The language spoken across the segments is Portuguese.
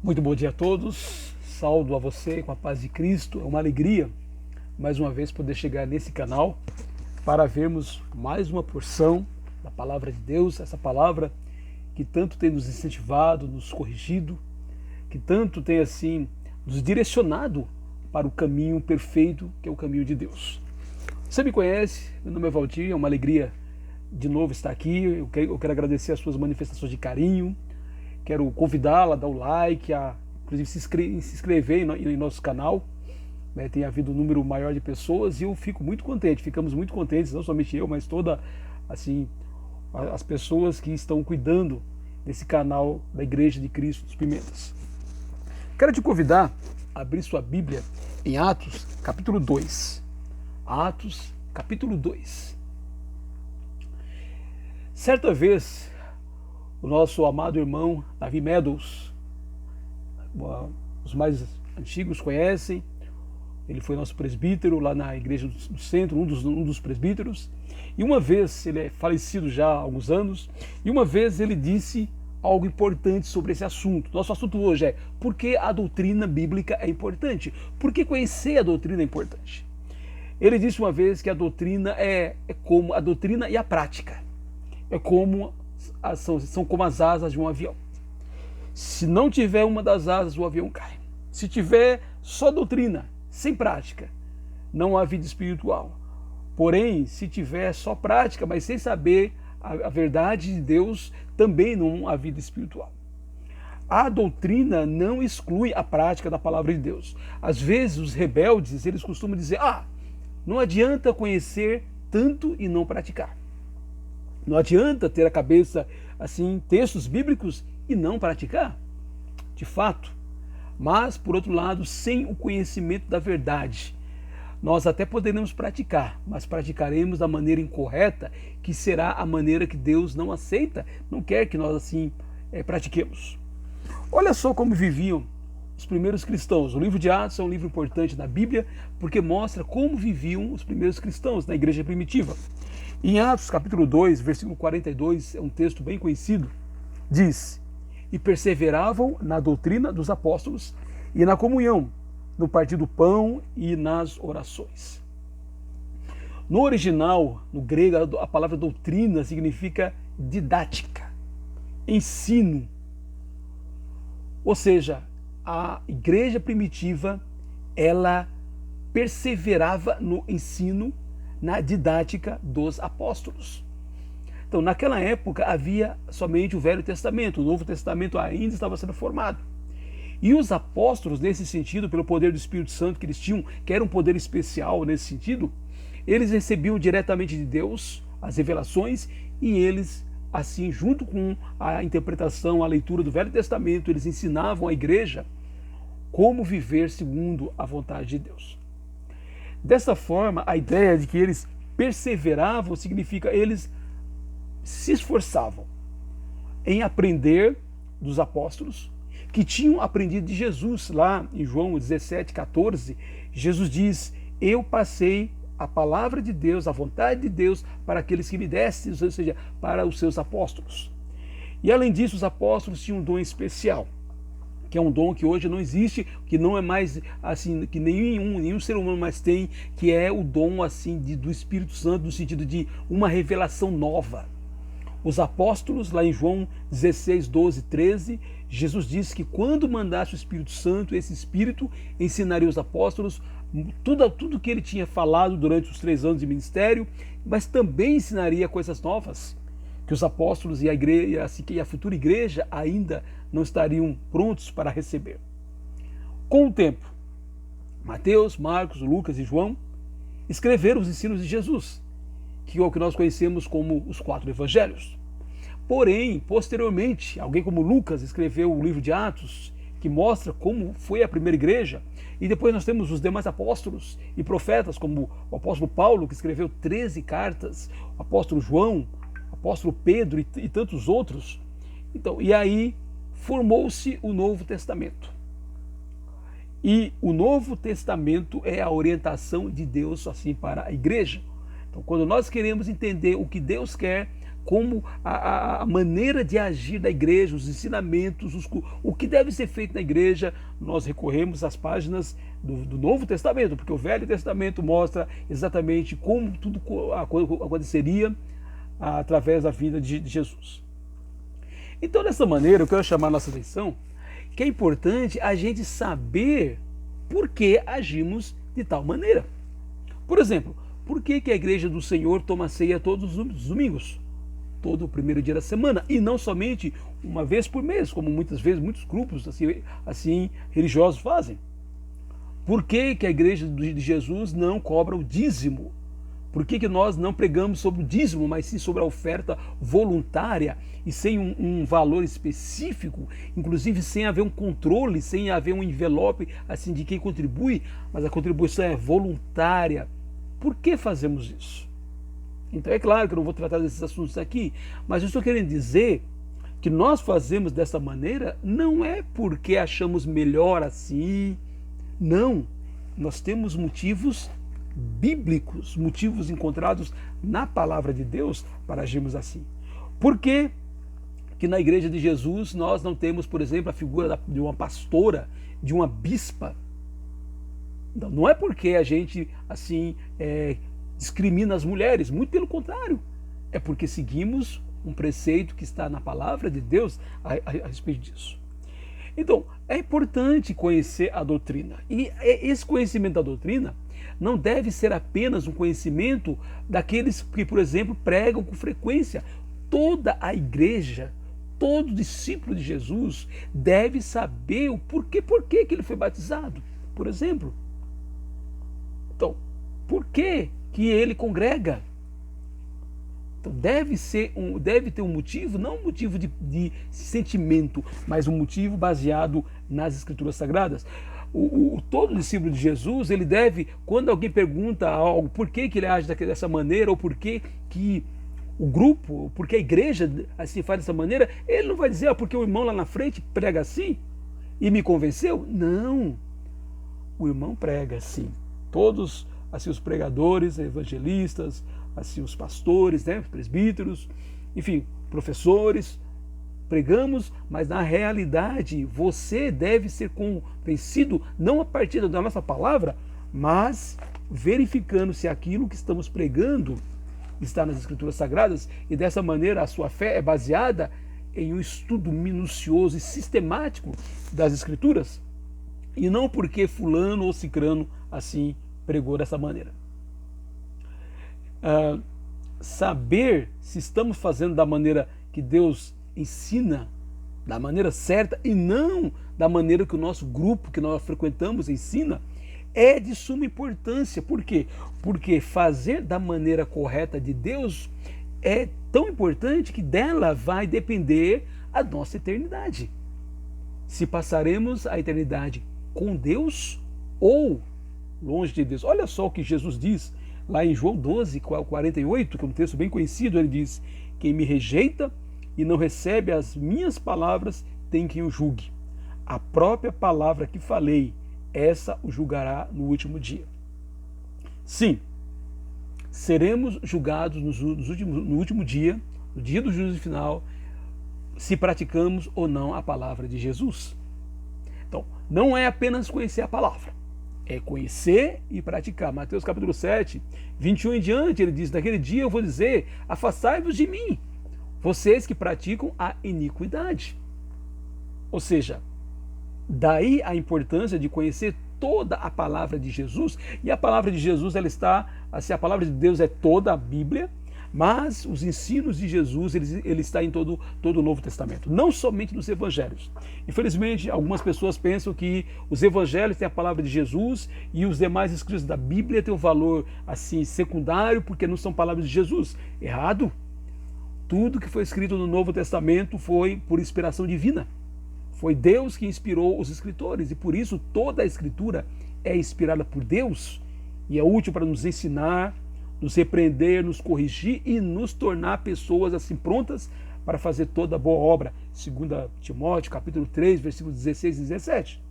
Muito bom dia a todos, saúdo a você com a paz de Cristo, é uma alegria mais uma vez poder chegar nesse canal para vermos mais uma porção da palavra de Deus, essa palavra que tanto tem nos incentivado, nos corrigido, que tanto tem assim nos direcionado para o caminho perfeito que é o caminho de Deus. Você me conhece, meu nome é Valdir, é uma alegria de novo estar aqui, eu quero agradecer as suas manifestações de carinho, quero convidá-la a dar o like, a inclusive se inscrever em nosso canal. Tem havido um número maior de pessoas e eu fico muito contente, ficamos muito contentes, não somente eu, mas toda assim as pessoas que estão cuidando desse canal da Igreja de Cristo dos Pimentas. Quero te convidar a abrir sua Bíblia em Atos, capítulo 2. Atos, capítulo 2. Certa vez, o nosso amado irmão Davi Meadows, os mais antigos conhecem, ele foi nosso presbítero lá na igreja do centro, um dos presbíteros, e uma vez, ele é falecido já há alguns anos, e uma vez ele disse algo importante sobre esse assunto. Nosso assunto hoje é por que a doutrina bíblica é importante? Por que conhecer a doutrina é importante? Ele disse uma vez que a doutrina é como a doutrina e a prática. São como as asas de um avião. Se não tiver uma das asas, o avião cai. Se tiver só doutrina, sem prática, não há vida espiritual. Porém, se tiver só prática, mas sem saber a verdade de Deus, também não há vida espiritual. A doutrina não exclui a prática da palavra de Deus. Às vezes, os rebeldes, eles costumam dizer, não adianta conhecer tanto e não praticar. Não adianta ter a cabeça, assim, textos bíblicos e não praticar. De fato. Mas, por outro lado, sem o conhecimento da verdade, nós até poderemos praticar, mas praticaremos da maneira incorreta, que será a maneira que Deus não aceita, não quer que nós assim pratiquemos. Olha só como viviam os primeiros cristãos. O livro de Atos é um livro importante da Bíblia, porque mostra como viviam os primeiros cristãos na igreja primitiva. Em Atos capítulo 2, versículo 42, é um texto bem conhecido, diz: e perseveravam na doutrina dos apóstolos e na comunhão, no partir do pão e nas orações. No original, no grego, a palavra doutrina significa didática, ensino. Ou seja, a igreja primitiva, ela perseverava no ensino, na didática dos apóstolos. Então, naquela época, havia somente o Velho Testamento, o Novo Testamento ainda estava sendo formado. E os apóstolos, nesse sentido, pelo poder do Espírito Santo que eles tinham, que era um poder especial nesse sentido, eles recebiam diretamente de Deus as revelações e eles, assim, junto com a interpretação, a leitura do Velho Testamento, eles ensinavam à igreja como viver segundo a vontade de Deus. Dessa forma, a ideia de que eles perseveravam significa eles se esforçavam em aprender dos apóstolos que tinham aprendido de Jesus. Lá em João 17,14, Jesus diz: eu passei a palavra de Deus, a vontade de Deus para aqueles que me dessem, ou seja, para os seus apóstolos. E além disso, os apóstolos tinham um dom especial, que é um dom que hoje não existe, que não é mais assim, que nenhum ser humano mais tem, que é o dom assim do Espírito Santo, no sentido de uma revelação nova. Os apóstolos, lá em João 16, 12, 13, Jesus disse que quando mandasse o Espírito Santo, esse Espírito ensinaria os apóstolos tudo que ele tinha falado durante os 3 anos de ministério, mas também ensinaria coisas novas, que os apóstolos e a igreja, assim, que a futura igreja ainda não estariam prontos para receber. Com o tempo, Mateus, Marcos, Lucas e João escreveram os ensinos de Jesus, que é o que nós conhecemos como os 4 evangelhos. Porém, posteriormente, alguém como Lucas escreveu o livro de Atos, que mostra como foi a primeira igreja, e depois nós temos os demais apóstolos e profetas, como o apóstolo Paulo, que escreveu 13 cartas, o apóstolo João, o apóstolo Pedro e tantos outros. Então, e aí formou-se o Novo Testamento. E o Novo Testamento é a orientação de Deus assim para a igreja. Então, quando nós queremos entender o que Deus quer, como a maneira de agir da igreja, os ensinamentos, o que deve ser feito na igreja, nós recorremos às páginas do Novo Testamento, porque o Velho Testamento mostra exatamente como tudo aconteceria através da vida de Jesus. Então, dessa maneira, eu quero chamar a nossa atenção que é importante a gente saber por que agimos de tal maneira. Por exemplo, por que a igreja do Senhor toma ceia todos os domingos? Todo o primeiro dia da semana, e não somente uma vez por mês, como muitas vezes muitos grupos assim religiosos fazem. Por que a igreja de Jesus não cobra o dízimo? Por que nós não pregamos sobre o dízimo, mas sim sobre a oferta voluntária e sem um valor específico, inclusive sem haver um controle, sem haver um envelope assim de quem contribui, mas a contribuição é voluntária? Por que fazemos isso? Então é claro que eu não vou tratar desses assuntos aqui, mas eu estou querendo dizer que nós fazemos dessa maneira não é porque achamos melhor assim, não. Nós temos motivos bíblicos, motivos encontrados na palavra de Deus para agirmos assim. Por que na igreja de Jesus nós não temos, por exemplo, a figura de uma pastora, de uma bispa? Não é porque a gente assim discrimina as mulheres, muito pelo contrário, é porque seguimos um preceito que está na palavra de Deus a respeito disso. Então, é importante conhecer a doutrina, e esse conhecimento da doutrina não deve ser apenas um conhecimento daqueles que, por exemplo, pregam com frequência. Toda a igreja, todo discípulo de Jesus deve saber o por que ele foi batizado, por exemplo. Então, por que ele congrega? Então, deve ter um motivo, não um motivo de sentimento, mas um motivo baseado nas Escrituras Sagradas. Todo discípulo de Jesus, ele deve, quando alguém pergunta algo, por que ele age dessa maneira, ou por que o grupo, por que a igreja assim faz dessa maneira, ele não vai dizer, porque o irmão lá na frente prega assim e me convenceu. Não, o irmão prega assim. Todos assim, os pregadores, evangelistas, assim, os pastores, né, os presbíteros, enfim, professores, pregamos, mas na realidade você deve ser convencido não a partir da nossa palavra, mas verificando se aquilo que estamos pregando está nas Escrituras Sagradas, e dessa maneira a sua fé é baseada em um estudo minucioso e sistemático das Escrituras, e não porque fulano ou cicrano assim pregou dessa maneira. Saber se estamos fazendo da maneira que Deus ensina, da maneira certa, e não da maneira que o nosso grupo que nós frequentamos ensina, é de suma importância. Por quê? Porque fazer da maneira correta de Deus é tão importante que dela vai depender a nossa eternidade. Se passaremos a eternidade com Deus ou longe de Deus. Olha só o que Jesus diz lá em João 12, 48, que é um texto bem conhecido. Ele diz: quem me rejeita e não recebe as minhas palavras, tem quem o julgue. A própria palavra que falei, essa o julgará no último dia. Sim, seremos julgados no último dia, no dia do juízo final, se praticamos ou não a palavra de Jesus. Então, não é apenas conhecer a palavra, é conhecer e praticar. Mateus capítulo 7, 21 em diante, ele diz: naquele dia eu vou dizer, afastai-vos de mim, vocês que praticam a iniquidade. Ou seja, daí a importância de conhecer toda a palavra de Jesus. E a palavra de Jesus, ela está, assim, a palavra de Deus é toda a Bíblia, mas os ensinos de Jesus, ele está em todo o Novo Testamento, não somente nos evangelhos. Infelizmente, algumas pessoas pensam que os evangelhos têm a palavra de Jesus e os demais escritos da Bíblia têm um valor assim secundário porque não são palavras de Jesus. Errado. Tudo que foi escrito no Novo Testamento foi por inspiração divina. Foi Deus que inspirou os escritores, e por isso toda a Escritura é inspirada por Deus e é útil para nos ensinar, nos repreender, nos corrigir e nos tornar pessoas assim prontas para fazer toda boa obra. 2 Timóteo, capítulo 3, versículos 16 e 17.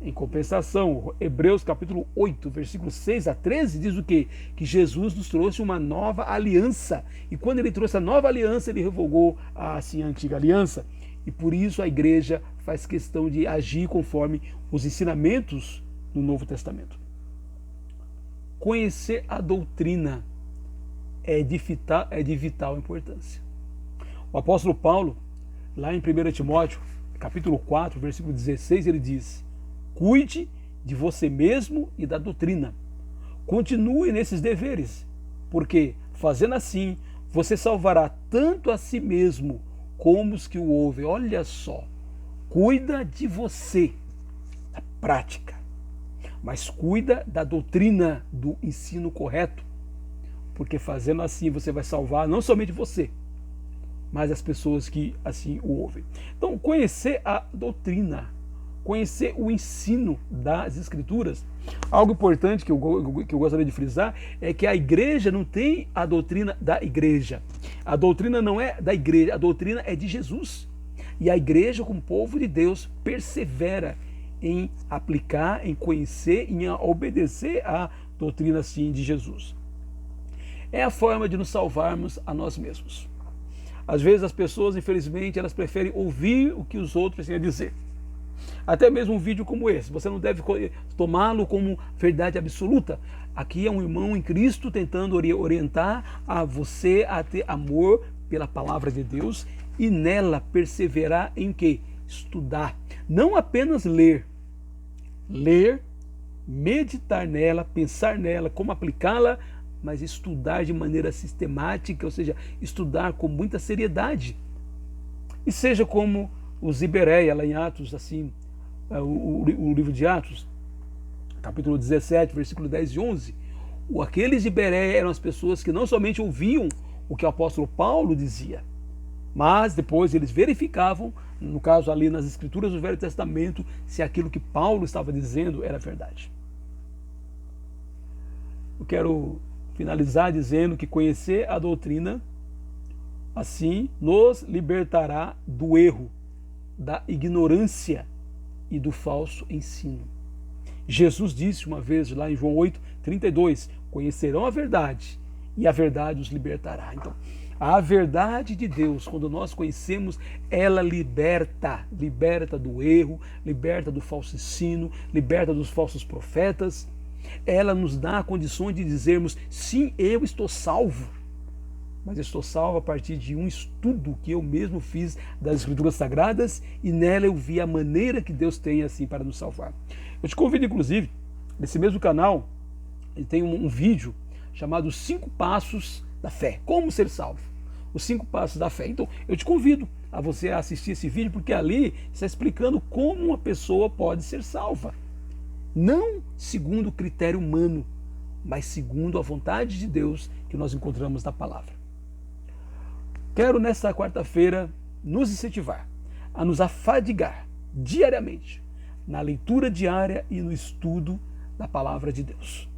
Em compensação, Hebreus capítulo 8, versículos 6 a 13, diz o quê? Que Jesus nos trouxe uma nova aliança. E quando ele trouxe a nova aliança, ele revogou a antiga aliança. E por isso a igreja faz questão de agir conforme os ensinamentos do Novo Testamento. Conhecer a doutrina é de vital importância. O apóstolo Paulo, lá em 1 Timóteo, capítulo 4, versículo 16, ele diz: cuide de você mesmo e da doutrina. Continue nesses deveres, porque, fazendo assim, você salvará tanto a si mesmo como os que o ouvem. Olha só, cuida de você, da prática, mas cuida da doutrina, do ensino correto, porque fazendo assim você vai salvar não somente você, mas as pessoas que assim o ouvem. Então, conhecer a doutrina, conhecer o ensino das Escrituras. Algo importante que eu gostaria de frisar é que a igreja não tem a doutrina da igreja. A doutrina não é da igreja, a doutrina é de Jesus. E a igreja, como povo de Deus, persevera em aplicar, em conhecer, em obedecer à doutrina, sim, de Jesus. É a forma de nos salvarmos a nós mesmos. Às vezes as pessoas, infelizmente, elas preferem ouvir o que os outros têm a dizer. Até mesmo um vídeo como esse, você não deve tomá-lo como verdade absoluta. Aqui é um irmão em Cristo tentando orientar a você a ter amor pela palavra de Deus e nela perseverar em quê? Estudar. Não apenas ler. Ler, meditar nela, pensar nela, como aplicá-la, mas estudar de maneira sistemática, ou seja, estudar com muita seriedade. E seja como os Iberéia, lá em Atos, assim, o livro de Atos, capítulo 17, versículo 10 e 11, aqueles de Bereia eram as pessoas que não somente ouviam o que o apóstolo Paulo dizia, mas depois eles verificavam, no caso ali nas escrituras do Velho Testamento, se aquilo que Paulo estava dizendo era verdade. Eu quero finalizar dizendo que conhecer a doutrina, assim, nos libertará do erro, da ignorância e do falso ensino. Jesus disse uma vez lá em João 8:32, conhecerão a verdade e a verdade os libertará. Então, a verdade de Deus, quando nós conhecemos, ela liberta do erro, liberta do falso ensino, liberta dos falsos profetas. Ela nos dá condições de dizermos, sim, eu estou salvo, mas estou salvo a partir de um estudo que eu mesmo fiz das Escrituras Sagradas e nela eu vi a maneira que Deus tem assim para nos salvar. Eu te convido, inclusive, nesse mesmo canal, ele tem um vídeo chamado 5 Passos da Fé. Como ser salvo? Os 5 Passos da Fé. Então, eu te convido a você assistir esse vídeo, porque ali está explicando como uma pessoa pode ser salva. Não segundo o critério humano, mas segundo a vontade de Deus que nós encontramos na palavra. Quero nesta quarta-feira nos incentivar a nos afadigar diariamente na leitura diária e no estudo da palavra de Deus.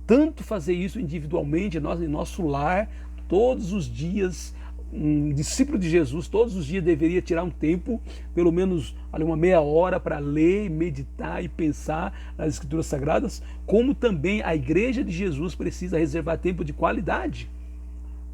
Tanto fazer isso individualmente, nós em nosso lar, todos os dias. Um discípulo de Jesus todos os dias deveria tirar um tempo, pelo menos ali, uma meia hora, para ler, meditar e pensar nas Escrituras Sagradas, como também a igreja de Jesus precisa reservar tempo de qualidade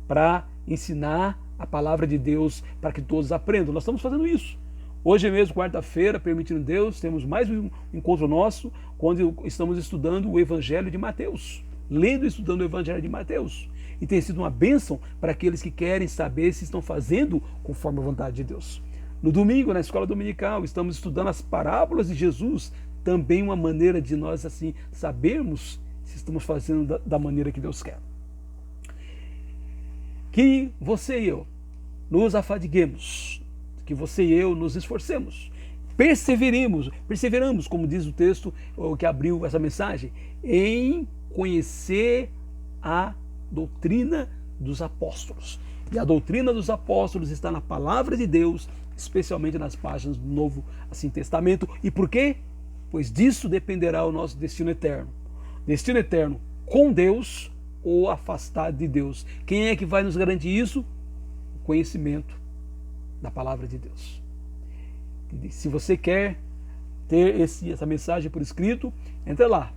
para ensinar a palavra de Deus, para que todos aprendam. Nós estamos fazendo isso. Hoje mesmo, quarta-feira, permitindo Deus, temos mais um encontro nosso, quando estamos estudando o Evangelho de Mateus, lendo e estudando o Evangelho de Mateus. E tem sido uma bênção para aqueles que querem saber se estão fazendo conforme a vontade de Deus. No domingo, na escola dominical, estamos estudando as parábolas de Jesus, também uma maneira de nós assim sabermos se estamos fazendo da maneira que Deus quer. Que você e eu nos afadiguemos, que você e eu nos esforcemos, perseveramos, como diz o texto que abriu essa mensagem, em conhecer a doutrina dos apóstolos. E a doutrina dos apóstolos está na palavra de Deus, especialmente nas páginas do Novo Testamento. E por quê? Pois disso dependerá o nosso destino eterno. Destino eterno com Deus ou afastado de Deus. Quem é que vai nos garantir isso? O conhecimento da palavra de Deus. Se você quer ter essa mensagem por escrito, entra lá.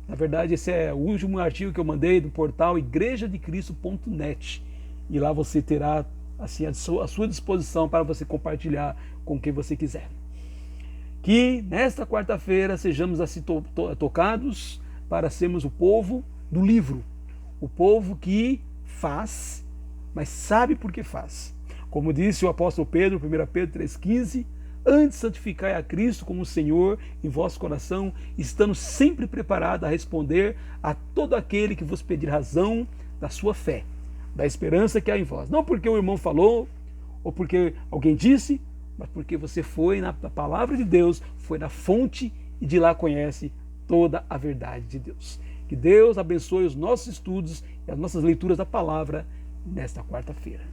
Na verdade, esse é o último artigo que eu mandei do portal igrejadecristo.net. E lá você terá assim à sua disposição para você compartilhar com quem você quiser. Que nesta quarta-feira sejamos assim tocados para sermos o povo do livro. O povo que faz, mas sabe por que faz. Como disse o apóstolo Pedro, 1 Pedro 3,15, antes santificai a Cristo como Senhor em vosso coração, estando sempre preparado a responder a todo aquele que vos pedir razão da sua fé, da esperança que há em vós. Não porque o irmão falou, ou porque alguém disse, mas porque você foi na palavra de Deus, foi na fonte e de lá conhece toda a verdade de Deus. Que Deus abençoe os nossos estudos e as nossas leituras da palavra nesta quarta-feira.